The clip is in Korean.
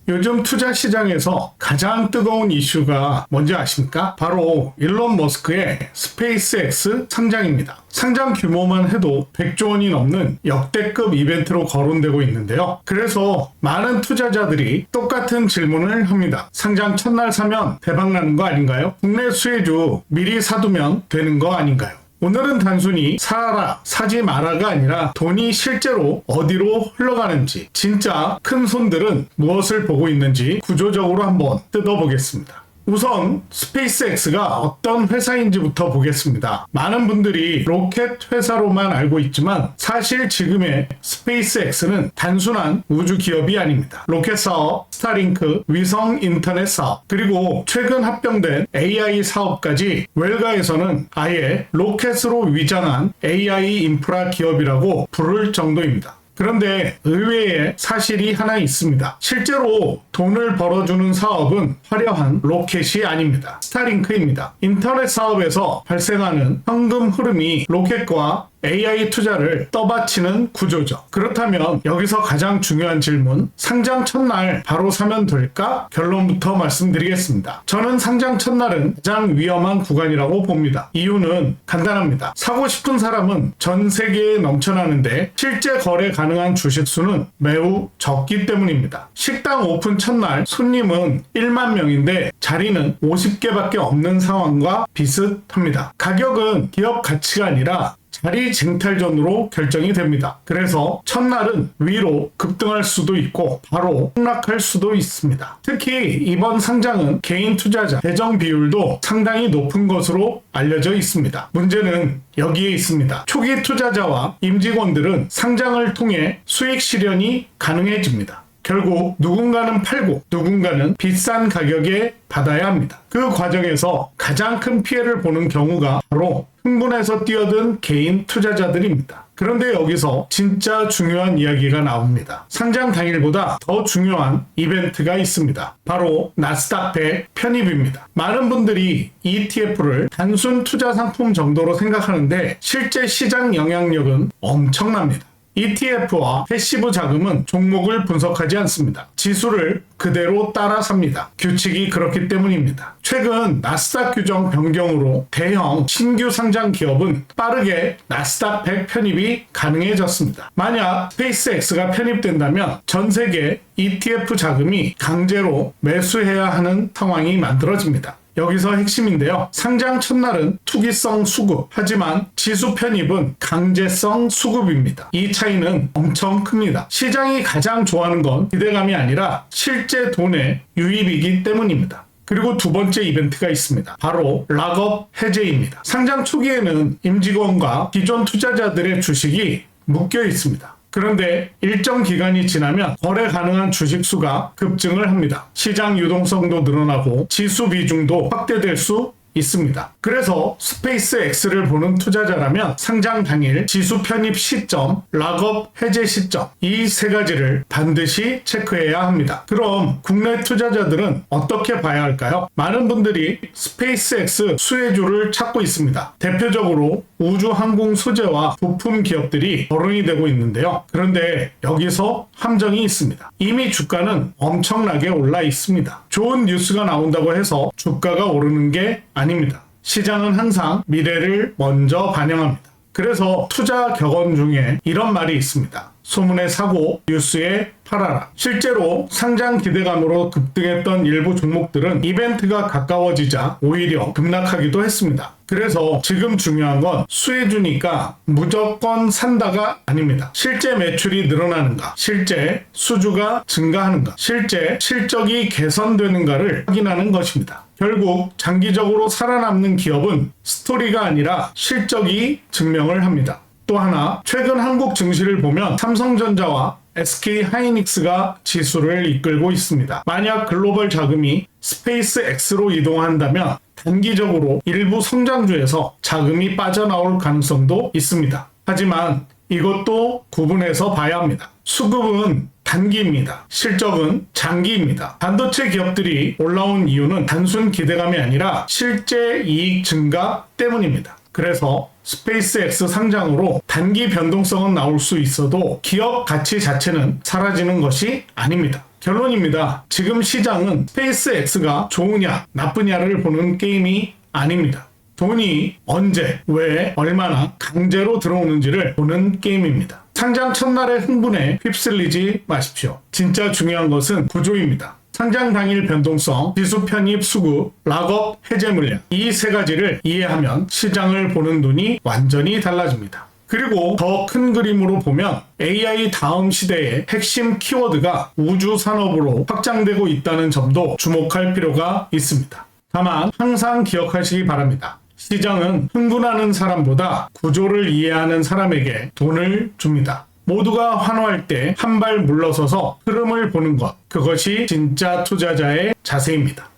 요즘 투자 시장에서 가장 뜨거운 이슈가 뭔지 아십니까? 바로 일론 머스크의 스페이스X 상장입니다. 상장 규모만 해도 100조 원이 넘는 역대급 이벤트로 거론되고 있는데요. 그래서 많은 투자자들이 똑같은 질문을 합니다. 상장 첫날 사면 대박나는 거 아닌가요? 국내 수혜주 미리 사두면 되는 거 아닌가요? 오늘은 단순히 사라, 사지 마라가 아니라 돈이 실제로 어디로 흘러가는지, 진짜 큰 손들은 무엇을 보고 있는지 구조적으로 한번 뜯어보겠습니다. 우선 스페이스X가 어떤 회사인지부터 보겠습니다. 많은 분들이 로켓 회사로만 알고 있지만 사실 지금의 스페이스X는 단순한 우주 기업이 아닙니다. 로켓 사업, 스타링크, 위성 인터넷 사업, 그리고 최근 합병된 AI 사업까지 웰가에서는 아예 로켓으로 위장한 AI 인프라 기업이라고 부를 정도입니다. 그런데 의외의 사실이 하나 있습니다. 실제로 돈을 벌어주는 사업은 화려한 로켓이 아닙니다. 스타링크입니다. 인터넷 사업에서 발생하는 현금 흐름이 로켓과 AI 투자를 떠받치는 구조죠. 그렇다면 여기서 가장 중요한 질문, 상장 첫날 바로 사면 될까? 결론부터 말씀드리겠습니다. 저는 상장 첫날은 가장 위험한 구간이라고 봅니다. 이유는 간단합니다. 사고 싶은 사람은 전 세계에 넘쳐나는데 실제 거래 가능한 주식 수는 매우 적기 때문입니다. 식당 오픈 첫날 손님은 1만 명인데 자리는 50개밖에 없는 상황과 비슷합니다. 가격은 기업 가치가 아니라 자리 쟁탈전으로 결정이 됩니다. 그래서 첫날은 위로 급등할 수도 있고 바로 폭락할 수도 있습니다. 특히 이번 상장은 개인 투자자 배정 비율도 상당히 높은 것으로 알려져 있습니다. 문제는 여기에 있습니다. 초기 투자자와 임직원들은 상장을 통해 수익 실현이 가능해집니다. 결국 누군가는 팔고 누군가는 비싼 가격에 받아야 합니다. 그 과정에서 가장 큰 피해를 보는 경우가 바로 흥분해서 뛰어든 개인 투자자들입니다. 그런데 여기서 진짜 중요한 이야기가 나옵니다. 상장 당일보다 더 중요한 이벤트가 있습니다. 바로 나스닥 100 편입입니다. 많은 분들이 ETF를 단순 투자 상품 정도로 생각하는데 실제 시장 영향력은 엄청납니다. ETF와 패시브 자금은 종목을 분석하지 않습니다. 지수를 그대로 따라 삽니다. 규칙이 그렇기 때문입니다. 최근 나스닥 규정 변경으로 대형 신규 상장 기업은 빠르게 나스닥 100 편입이 가능해졌습니다. 만약 스페이스X가 편입된다면 전 세계 ETF 자금이 강제로 매수해야 하는 상황이 만들어집니다. 여기서 핵심인데요. 상장 첫날은 투기성 수급, 하지만 지수 편입은 강제성 수급입니다. 이 차이는 엄청 큽니다. 시장이 가장 좋아하는 건 기대감이 아니라 실제 돈의 유입이기 때문입니다. 그리고 두 번째 이벤트가 있습니다. 바로 락업 해제입니다. 상장 초기에는 임직원과 기존 투자자들의 주식이 묶여 있습니다. 그런데 일정 기간이 지나면 거래 가능한 주식 수가 급증을 합니다. 시장 유동성도 늘어나고 지수 비중도 확대될 수 있습니다. 그래서 스페이스X를 보는 투자자라면 상장 당일 지수 편입 시점, 락업 해제 시점 이 세 가지를 반드시 체크해야 합니다. 그럼 국내 투자자들은 어떻게 봐야 할까요? 많은 분들이 스페이스X 수혜주를 찾고 있습니다. 대표적으로 우주항공 소재와 부품 기업들이 거론이 되고 있는데요. 그런데 여기서 함정이 있습니다. 이미 주가는 엄청나게 올라 있습니다. 좋은 뉴스가 나온다고 해서 주가가 오르는 게 아닙니다. 시장은 항상 미래를 먼저 반영합니다. 그래서 투자 격언 중에 이런 말이 있습니다. 소문에 사고 뉴스에 팔아라. 실제로 상장 기대감으로 급등했던 일부 종목들은 이벤트가 가까워지자 오히려 급락하기도 했습니다. 그래서 지금 중요한 건 수혜주니까 무조건 산다가 아닙니다. 실제 매출이 늘어나는가, 실제 수주가 증가하는가, 실제 실적이 개선되는가를 확인하는 것입니다. 결국 장기적으로 살아남는 기업은 스토리가 아니라 실적이 증명을 합니다. 또 하나, 최근 한국 증시를 보면 삼성전자와 SK하이닉스가 지수를 이끌고 있습니다. 만약 글로벌 자금이 스페이스X로 이동한다면 단기적으로 일부 성장주에서 자금이 빠져나올 가능성도 있습니다. 하지만 이것도 구분해서 봐야 합니다. 수급은 단기입니다. 실적은 장기입니다. 반도체 기업들이 올라온 이유는 단순 기대감이 아니라 실제 이익 증가 때문입니다. 그래서 스페이스X 상장으로 단기 변동성은 나올 수 있어도 기업 가치 자체는 사라지는 것이 아닙니다. 결론입니다. 지금 시장은 스페이스X가 좋으냐 나쁘냐를 보는 게임이 아닙니다. 돈이 언제, 왜, 얼마나 강제로 들어오는지를 보는 게임입니다. 상장 첫날의 흥분에 휩쓸리지 마십시오. 진짜 중요한 것은 구조입니다. 상장 당일 변동성, 지수 편입 수급, 락업 해제 물량 이 세 가지를 이해하면 시장을 보는 눈이 완전히 달라집니다. 그리고 더 큰 그림으로 보면 AI 다음 시대의 핵심 키워드가 우주 산업으로 확장되고 있다는 점도 주목할 필요가 있습니다. 다만 항상 기억하시기 바랍니다. 시장은 흥분하는 사람보다 구조를 이해하는 사람에게 돈을 줍니다. 모두가 환호할 때 한 발 물러서서 흐름을 보는 것, 그것이 진짜 투자자의 자세입니다.